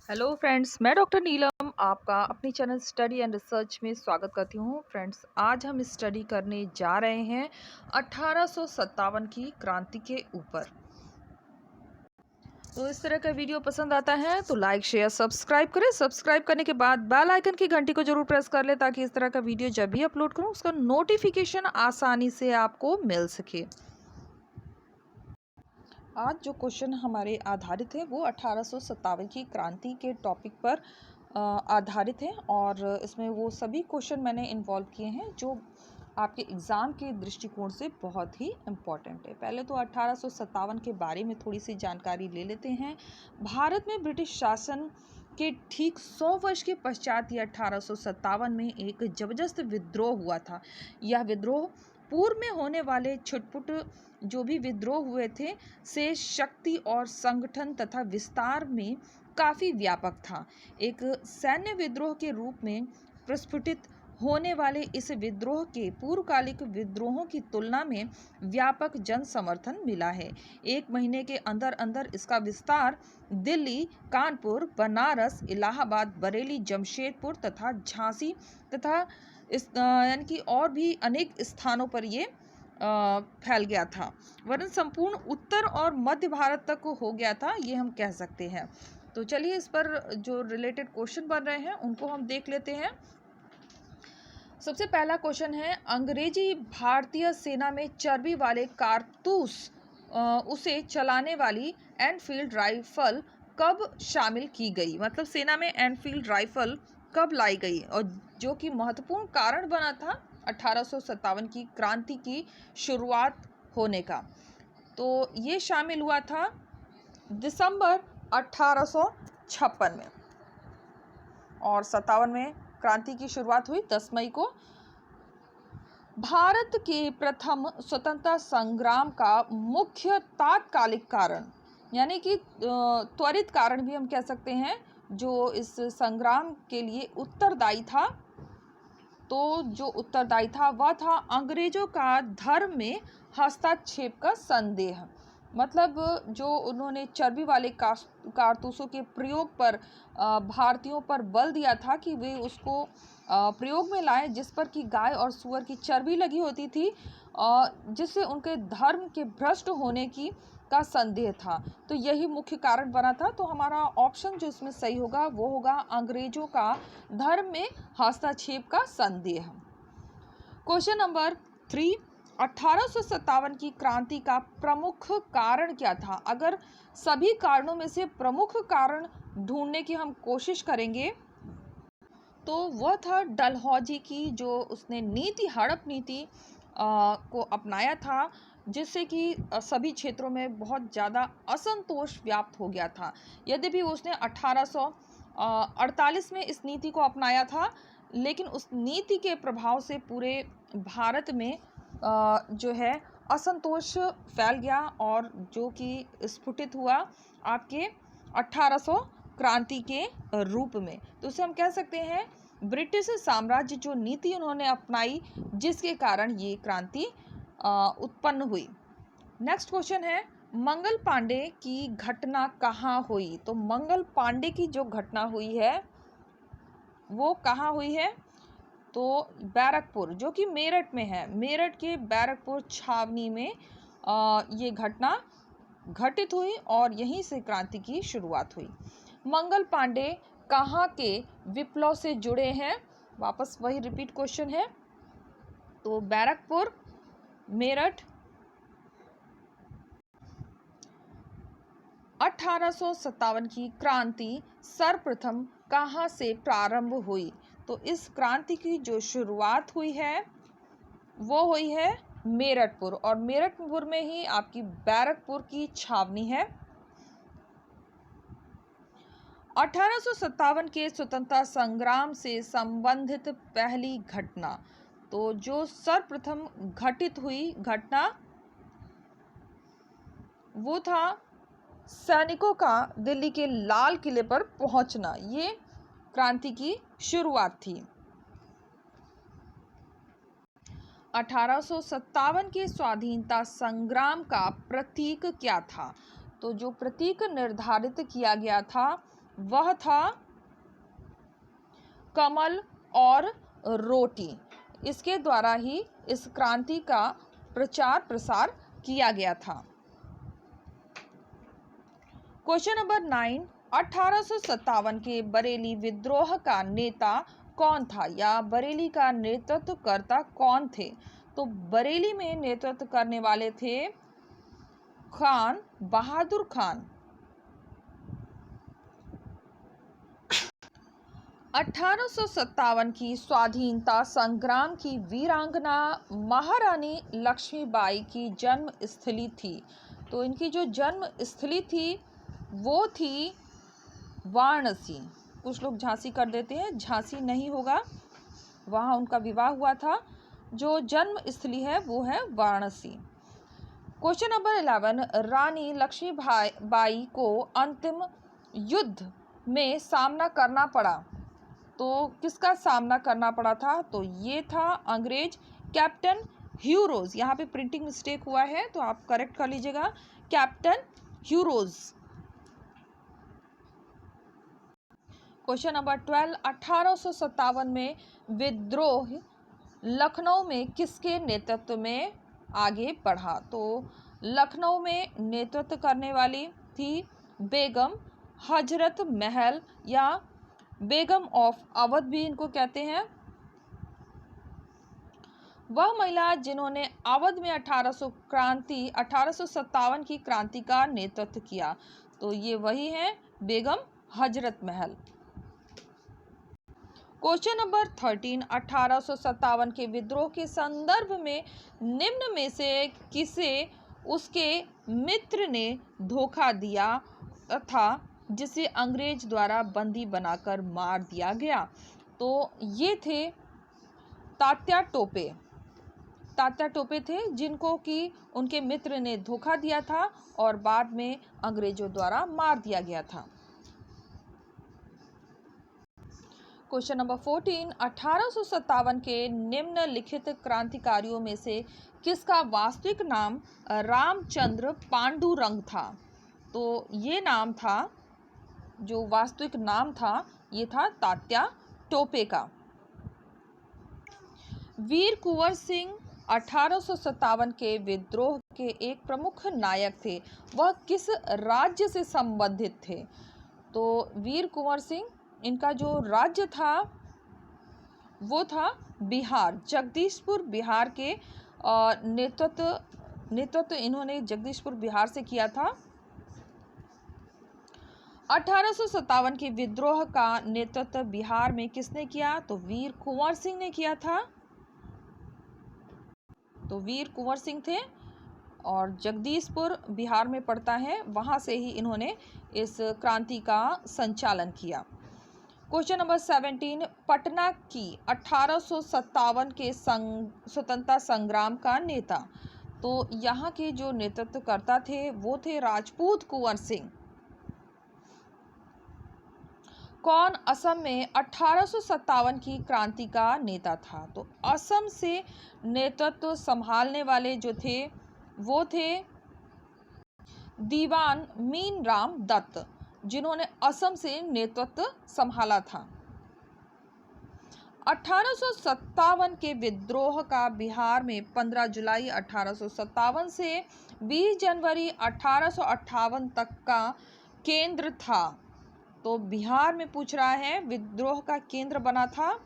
Hello friends, मैं doctor नीलम आपका अपनी चैनल स्टडी एंड रिसर्च में स्वागत करती हूँ। फ्रेंड्स, आज हम स्टडी करने जा रहे हैं 1857 की क्रांति के ऊपर। तो इस तरह का वीडियो पसंद आता है तो लाइक शेयर सब्सक्राइब करें। सब्सक्राइब करने के बाद बेल आइकन की घंटी को जरूर प्रेस कर लें ताकि इस तरह का वीडियो जब भी अपलोड करूँ उसका नोटिफिकेशन आसानी से आपको मिल सके। आज जो क्वेश्चन हमारे आधारित है वो 1857 की क्रांति के टॉपिक पर आधारित है और इसमें वो सभी क्वेश्चन मैंने इन्वॉल्व किए हैं जो आपके एग्ज़ाम के दृष्टिकोण से बहुत ही इम्पॉर्टेंट है। पहले तो 1857 के बारे में थोड़ी सी जानकारी ले लेते हैं। भारत में ब्रिटिश शासन के ठीक 100 वर्ष के पश्चात ये 1857 में एक जबरदस्त विद्रोह हुआ था। यह विद्रोह पूर्व में होने वाले छुटपुट जो भी विद्रोह हुए थे से शक्ति और संगठन तथा विस्तार में काफ़ी व्यापक था। एक सैन्य विद्रोह के रूप में प्रस्फुटित होने वाले इस विद्रोह के पूर्वकालिक विद्रोहों की तुलना में व्यापक जन समर्थन मिला है। एक महीने के अंदर अंदर इसका विस्तार दिल्ली, कानपुर, बनारस, इलाहाबाद, बरेली, जमशेदपुर तथा झांसी तथा इस यानी कि और भी अनेक स्थानों पर ये फैल गया था, वरन संपूर्ण उत्तर और मध्य भारत तक हो गया था, ये हम कह सकते हैं। तो चलिए इस पर जो रिलेटेड क्वेश्चन बन रहे हैं उनको हम देख लेते हैं। सबसे पहला क्वेश्चन है, अंग्रेजी भारतीय सेना में चर्बी वाले कारतूस उसे चलाने वाली एनफील्ड राइफल कब शामिल की गई? मतलब सेना में एनफील्ड राइफल कब लाई गई और जो कि महत्वपूर्ण कारण बना था 1857 की क्रांति की शुरुआत होने का। तो ये शामिल हुआ था दिसंबर 1856 में और 57 में क्रांति की शुरुआत हुई 10 मई को। भारत के प्रथम स्वतंत्रता संग्राम का मुख्य तात्कालिक कारण यानी कि त्वरित कारण भी हम कह सकते हैं जो इस संग्राम के लिए उत्तरदायी था, तो जो उत्तरदायी था वह था अंग्रेजों का धर्म में हस्तक्षेप का संदेह। मतलब जो उन्होंने चर्बी वाले कारतूसों के प्रयोग पर भारतीयों पर बल दिया था कि वे उसको प्रयोग में लाए, जिस पर कि गाय और सूअर की चर्बी लगी होती थी, जिससे उनके धर्म के भ्रष्ट होने की का संदेह था। तो यही मुख्य कारण बना था। तो हमारा ऑप्शन जो इसमें सही होगा वो होगा अंग्रेजों का धर्म में हस्तक्षेप का संदेह। क्वेश्चन नंबर 3, 1857 की क्रांति का प्रमुख कारण क्या था? अगर सभी कारणों में से प्रमुख कारण ढूंढने की हम कोशिश करेंगे तो वह था डलहौजी की जो उसने नीति, हड़प नीति को अपनाया था, जिससे कि सभी क्षेत्रों में बहुत ज़्यादा असंतोष व्याप्त हो गया था। यद्यपि उसने 1848 में इस नीति को अपनाया था, लेकिन उस नीति के प्रभाव से पूरे भारत में जो है असंतोष फैल गया और जो कि स्फुटित हुआ आपके 1800 क्रांति के रूप में। तो उसे हम कह सकते हैं ब्रिटिश साम्राज्य जो नीति उन्होंने अपनाई जिसके कारण ये क्रांति उत्पन्न हुई। नेक्स्ट क्वेश्चन है, मंगल पांडे की घटना कहाँ हुई? तो मंगल पांडे की जो घटना हुई है वो कहाँ हुई है? तो बैरकपुर, जो कि मेरठ में है, मेरठ के बैरकपुर छावनी में ये घटना घटित हुई और यहीं से क्रांति की शुरुआत हुई। मंगल पांडे कहाँ के विप्लव से जुड़े हैं? वापस वही रिपीट क्वेश्चन है। तो बैरकपुर, मेरठ। 1857 की क्रांति सर्वप्रथम कहाँ से प्रारंभ हुई? तो इस क्रांति की जो शुरुआत हुई है वो हुई है मेरठपुर और मेरठपुर में ही आपकी बैरकपुर की छावनी है। 1857 के स्वतंत्रता संग्राम से संबंधित पहली घटना, तो जो सर्वप्रथम घटित हुई घटना वो था सैनिकों का दिल्ली के लाल किले पर पहुंचना। ये क्रांति की शुरुआत थी। 1857 के स्वाधीनता संग्राम का प्रतीक क्या था? तो जो प्रतीक निर्धारित किया गया था वह था कमल और रोटी। इसके द्वारा ही इस क्रांति का प्रचार प्रसार किया गया था। क्वेश्चन नंबर 9, 1857 के बरेली विद्रोह का नेता कौन था या बरेली का नेतृत्व करता कौन थे? तो बरेली में नेतृत्व करने वाले थे खान बहादुर खान। 1857 की स्वाधीनता संग्राम की वीरांगना महारानी लक्ष्मीबाई की जन्म स्थली थी। तो इनकी जो जन्म स्थली थी वो थी वाराणसी। कुछ लोग झांसी कर देते हैं, झांसी नहीं होगा, वहाँ उनका विवाह हुआ था। जो जन्म स्थली है वो है वाराणसी। क्वेश्चन नंबर 11, रानी लक्ष्मीबाई को अंतिम युद्ध में सामना करना पड़ा। तो किसका सामना करना पड़ा था? तो ये था अंग्रेज कैप्टन ह्यूरोज। यहाँ पे प्रिंटिंग मिस्टेक हुआ है तो आप करेक्ट कर लीजिएगा, कैप्टन ह्यूरोज। क्वेश्चन नंबर 12, 1857 में विद्रोह लखनऊ में किसके नेतृत्व में आगे बढ़ा? तो लखनऊ में नेतृत्व करने वाली थी बेगम हजरत महल या बेगम ऑफ अवध भी इनको कहते हैं। वह महिला जिन्होंने अवध में 1857 की क्रांति का नेतृत्व किया। तो ये वही है बेगम हजरत महल। क्वेश्चन नंबर 13, 1857 के विद्रोह के संदर्भ में निम्न में से किसे उसके मित्र ने धोखा दिया था जिसे अंग्रेज द्वारा बंदी बनाकर मार दिया गया? तो ये थे तात्या टोपे। तात्या टोपे थे जिनको कि उनके मित्र ने धोखा दिया था और बाद में अंग्रेजों द्वारा मार दिया गया था। क्वेश्चन नंबर 14, 1857 के निम्नलिखित क्रांतिकारियों में से किसका वास्तविक नाम रामचंद्र पांडुरंग था? तो ये नाम था, जो वास्तविक नाम था ये था तात्या टोपे का। वीर कुंवर सिंह 1857 के विद्रोह के एक प्रमुख नायक थे। वह किस राज्य से संबंधित थे? तो वीर कुंवर सिंह, इनका जो राज्य था वो था बिहार। जगदीशपुर बिहार के नेतृत्व इन्होंने जगदीशपुर बिहार से किया था। 1857 के विद्रोह का नेतृत्व बिहार में किसने किया? तो वीर कुंवर सिंह ने किया था। तो वीर कुंवर सिंह थे और जगदीशपुर बिहार में पड़ता है, वहां से ही इन्होंने इस क्रांति का संचालन किया। क्वेश्चन नंबर 17, पटना की 1857 के स्वतंत्रता संग्राम का नेता। तो यहाँ के जो नेतृत्वकर्ता थे वो थे राजपूत कुंवर सिंह। कौन असम में 1857 की क्रांति का नेता था? तो असम से नेतृत्व संभालने वाले जो थे वो थे दीवान मीनराम दत्त, जिन्होंने असम से नेतृत्व संभाला था। 1857 के विद्रोह का बिहार में 15 जुलाई 1857 से 20 जनवरी 1858 तक का केंद्र था। तो बिहार में पूछ रहा है विद्रोह का केंद्र बना था,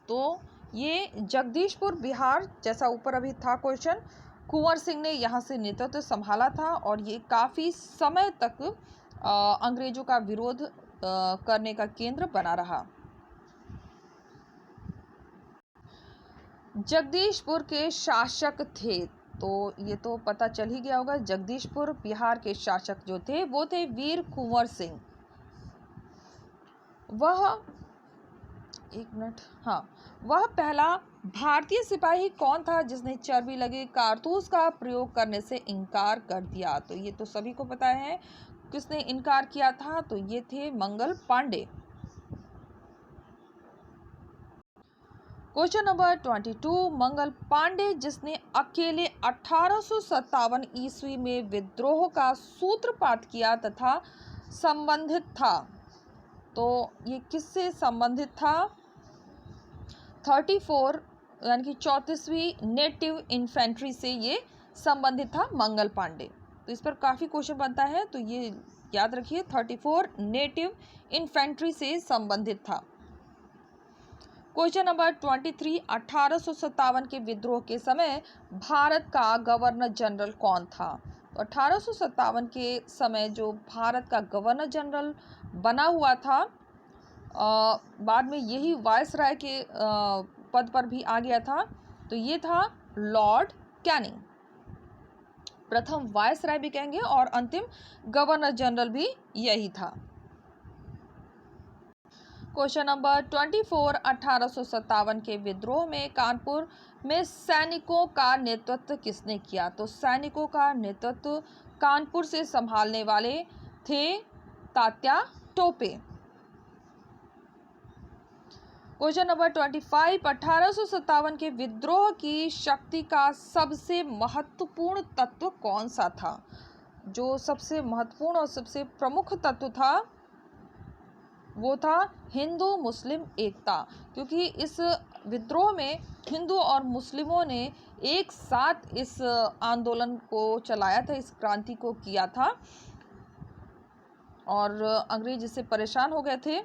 तो ये जगदीशपुर बिहार, जैसा ऊपर अभी था क्वेश्चन, कुंवर सिंह ने यहाँ से नेतृत्व संभाला था और ये काफ़ी समय तक अंग्रेजों का विरोध करने का केंद्र बना रहा। जगदीशपुर के शासक थे, तो ये तो पता चल ही गया होगा, जगदीशपुर बिहार के शासक जो थे वो थे वीर कुंवर सिंह। वह पहला भारतीय सिपाही कौन था जिसने चर्बी लगे कारतूस का प्रयोग करने से इनकार कर दिया? तो ये तो सभी को पता है किसने इनकार किया था, तो ये थे मंगल पांडे। क्वेश्चन नंबर 22, मंगल पांडे जिसने अकेले 1857 ईस्वी में विद्रोह का सूत्रपात किया तथा संबंधित था, तो ये किससे संबंधित था? 34 यानी कि 34वीं नेटिव इन्फेंट्री से ये संबंधित था, मंगल पांडे। तो इस पर काफ़ी क्वेश्चन बनता है, तो ये याद रखिए 34 नेटिव इन्फेंट्री से संबंधित था। क्वेश्चन नंबर 23, 1857 के विद्रोह के समय भारत का गवर्नर जनरल कौन था? तो 1857 के समय जो भारत का गवर्नर जनरल बना हुआ था, बाद में यही वायसराय के पद पर भी आ गया था, तो ये था लॉर्ड कैनिंग। प्रथम वायसराय भी कहेंगे और अंतिम गवर्नर जनरल भी यही था। क्वेश्चन नंबर 24, 1857 के विद्रोह में कानपुर में सैनिकों का नेतृत्व किसने किया? तो सैनिकों का नेतृत्व कानपुर से संभालने वाले थे तात्या टोपे। क्वेश्चन नंबर 25, 1857 के विद्रोह की शक्ति का सबसे महत्वपूर्ण तत्व कौन सा था? जो सबसे महत्वपूर्ण और सबसे प्रमुख तत्व था वो था हिंदू मुस्लिम एकता, क्योंकि इस विद्रोह में हिंदू और मुस्लिमों ने एक साथ इस आंदोलन को चलाया था, इस क्रांति को किया था, और अंग्रेज इससे परेशान हो गए थे।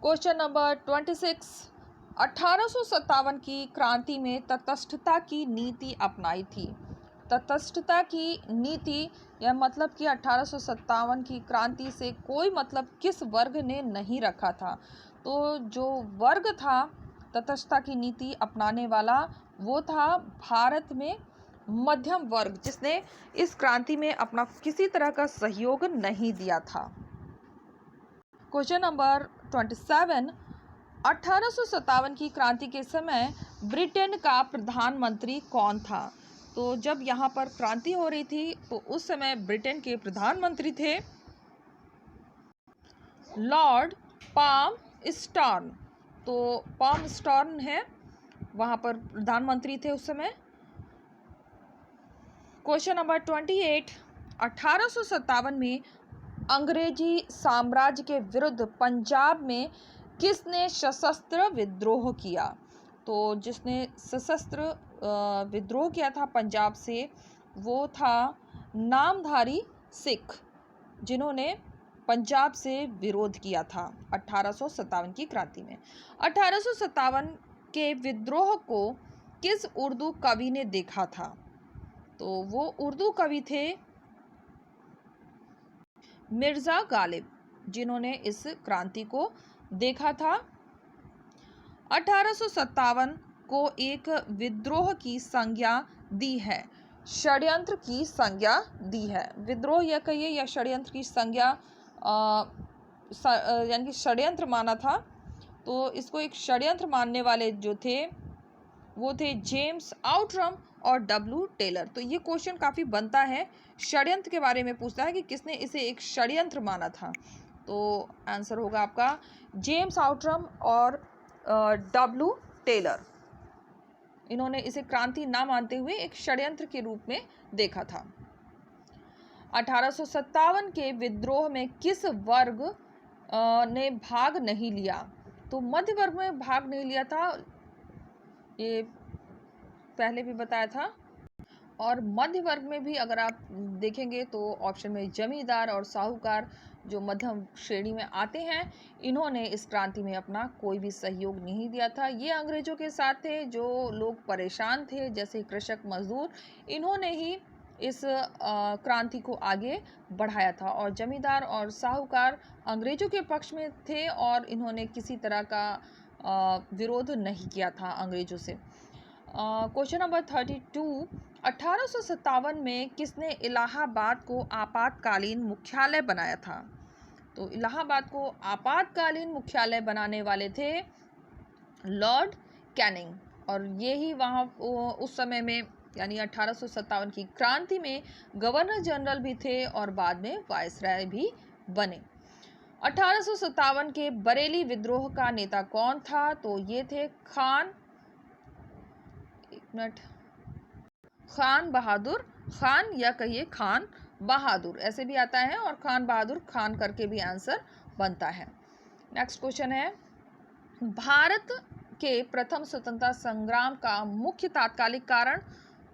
क्वेश्चन नंबर 26, 1857 की क्रांति में तटस्थता की नीति अपनाई थी। तटस्थता की नीति यह मतलब कि 1857 की क्रांति से कोई मतलब किस वर्ग ने नहीं रखा था। तो जो वर्ग था तटस्थता की नीति अपनाने वाला वो था भारत में मध्यम वर्ग, जिसने इस क्रांति में अपना किसी तरह का सहयोग नहीं दिया था। क्वेश्चन नंबर 27, 1857 की क्रांति के समय ब्रिटेन का प्रधानमंत्री कौन था? तो जब यहाँ पर क्रांति हो रही थी तो उस समय ब्रिटेन के प्रधानमंत्री थे लॉर्ड पामस्टर्न। तो पामस्टर्न है वहाँ पर प्रधानमंत्री थे उस समय। क्वेश्चन नंबर 28, 1857 में अंग्रेजी साम्राज्य के विरुद्ध पंजाब में किसने सशस्त्र विद्रोह किया? तो जिसने सशस्त्र विद्रोह किया था पंजाब से वो था नामधारी सिख, जिन्होंने पंजाब से विरोध किया था 1857 की क्रांति में। 1857 के विद्रोह को किस उर्दू कवि ने देखा था? तो वो उर्दू कवि थे मिर्ज़ा गालिब, जिन्होंने इस क्रांति को देखा था। 1857 को एक विद्रोह की संज्ञा दी है, षड्यंत्र की संज्ञा दी है। विद्रोह या कहिए या षड्यंत्र की संज्ञा यानी कि षड्यंत्र माना था। तो इसको एक षड्यंत्र मानने वाले जो थे वो थे जेम्स आउटरम और डब्ल्यू टेलर। तो ये क्वेश्चन काफ़ी बनता है, षड्यंत्र के बारे में पूछता है कि किसने इसे एक षड्यंत्र माना था। तो आंसर होगा आपका जेम्स आउटरम और डब्ल्यू टेलर। इन्होंने इसे क्रांति ना मानते हुए एक षड्यंत्र के रूप में देखा था। 1857 के विद्रोह में किस वर्ग ने भाग नहीं लिया? तो मध्य वर्ग में भाग नहीं लिया था, ये पहले भी बताया था। और मध्य वर्ग में भी अगर आप देखेंगे तो ऑप्शन में जमींदार और साहूकार जो मध्यम श्रेणी में आते हैं, इन्होंने इस क्रांति में अपना कोई भी सहयोग नहीं दिया था। ये अंग्रेजों के साथ थे, जो लोग परेशान थे जैसे कृषक मजदूर, इन्होंने ही इस क्रांति को आगे बढ़ाया था। और जमींदार और साहूकार अंग्रेजों के पक्ष में थे और इन्होंने किसी तरह का विरोध नहीं किया था अंग्रेजों से। क्वेश्चन नंबर 32, 1857 में किसने इलाहाबाद को आपातकालीन मुख्यालय बनाया था? तो इलाहाबाद को आपातकालीन मुख्यालय बनाने वाले थे लॉर्ड कैनिंग, और ये ही वहाँ उस समय में यानी 1857 की क्रांति में गवर्नर जनरल भी थे और बाद में वायसराय भी बने। 1857 के बरेली विद्रोह का नेता कौन था? तो ये थे खान बहादुर खान या कहिए खान बहादुर ऐसे भी आता है, और खान बहादुर खान करके भी आंसर बनता है। नेक्स्ट क्वेश्चन है, भारत के प्रथम स्वतंत्रता संग्राम का मुख्य तात्कालिक कारण,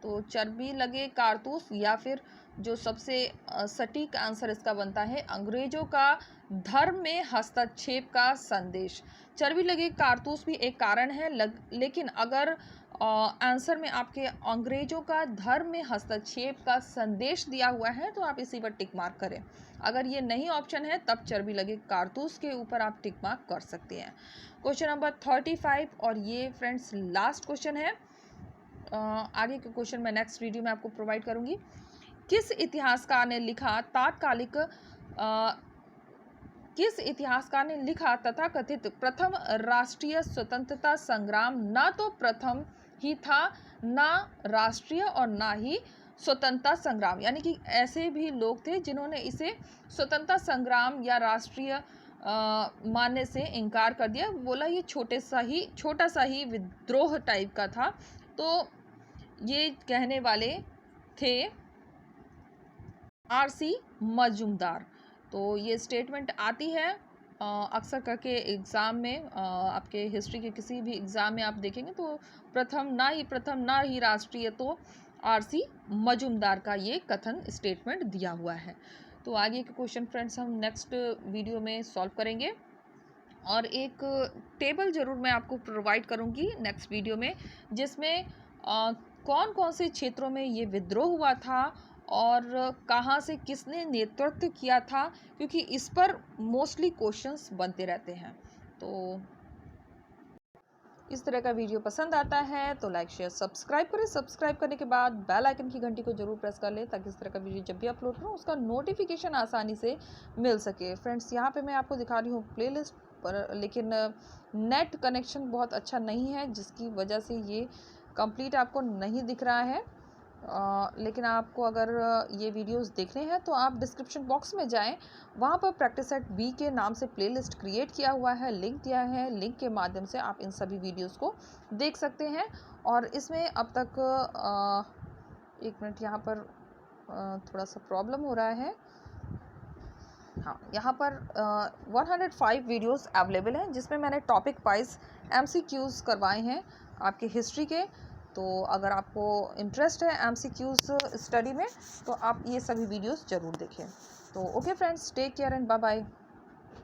तो चर्बी लगे कारतूस, या फिर जो सबसे सटीक आंसर इसका बनता है, अंग्रेजों का धर्म में हस्तक्षेप का संदेश। चर्बी लगे कारतूस भी एक कारण है, लेकिन अगर आंसर में आपके अंग्रेजों का धर्म में हस्तक्षेप का संदेश दिया हुआ है तो आप इसी पर टिक मार्क करें। अगर ये नहीं ऑप्शन है तब चर्बी लगे कारतूस के ऊपर आप टिक मार्क कर सकते हैं। क्वेश्चन नंबर 35, और ये फ्रेंड्स लास्ट क्वेश्चन है। आगे के क्वेश्चन मैं नेक्स्ट वीडियो में आपको प्रोवाइड करूंगी। किस इतिहासकार ने लिखा तथाकथित प्रथम राष्ट्रीय स्वतंत्रता संग्राम न तो प्रथम ही था, ना राष्ट्रीय और ना ही स्वतंत्रता संग्राम, यानी कि ऐसे भी लोग थे जिन्होंने इसे स्वतंत्रता संग्राम या राष्ट्रीय मानने से इनकार कर दिया, बोला ये छोटा सा ही विद्रोह टाइप का था। तो ये कहने वाले थे आरसी मजूमदार। तो ये स्टेटमेंट आती है अक्सर करके एग्ज़ाम में, आपके हिस्ट्री के किसी भी एग्ज़ाम में आप देखेंगे तो प्रथम ना ही राष्ट्रीय, तो आरसी मजूमदार का ये कथन स्टेटमेंट दिया हुआ है। तो आगे के क्वेश्चन फ्रेंड्स हम नेक्स्ट वीडियो में सॉल्व करेंगे, और एक टेबल ज़रूर मैं आपको प्रोवाइड करूँगी नेक्स्ट वीडियो में, जिसमें कौन कौन से क्षेत्रों में ये विद्रोह हुआ था और कहाँ से किसने नेतृत्व किया था, क्योंकि इस पर मोस्टली क्वेश्चंस बनते रहते हैं। तो इस तरह का वीडियो पसंद आता है तो लाइक शेयर सब्सक्राइब करें। सब्सक्राइब करने के बाद बेल आइकन की घंटी को जरूर प्रेस कर लें, ताकि इस तरह का वीडियो जब भी अपलोड करूँ उसका नोटिफिकेशन आसानी से मिल सके। फ्रेंड्स, यहाँ पे मैं आपको दिखा रही हूँ प्लेलिस्ट पर, लेकिन नेट कनेक्शन बहुत अच्छा नहीं है, जिसकी वजह से ये कंप्लीट आपको नहीं दिख रहा है। लेकिन आपको अगर ये वीडियोस देखने हैं तो आप डिस्क्रिप्शन बॉक्स में जाएं, वहाँ पर प्रैक्टिस सेट बी के नाम से प्लेलिस्ट क्रिएट किया हुआ है, लिंक दिया है, लिंक के माध्यम से आप इन सभी वीडियोस को देख सकते हैं। और इसमें अब तक एक मिनट, यहाँ पर थोड़ा सा प्रॉब्लम हो रहा है। हाँ, यहाँ पर 105 वीडियोस अवेलेबल हैं, जिसमें मैंने टॉपिक वाइज MCQs करवाए हैं आपके हिस्ट्री के। तो अगर आपको इंटरेस्ट है MCQs स्टडी में तो आप ये सभी वीडियोस ज़रूर देखें। तो okay friends, take care and bye bye.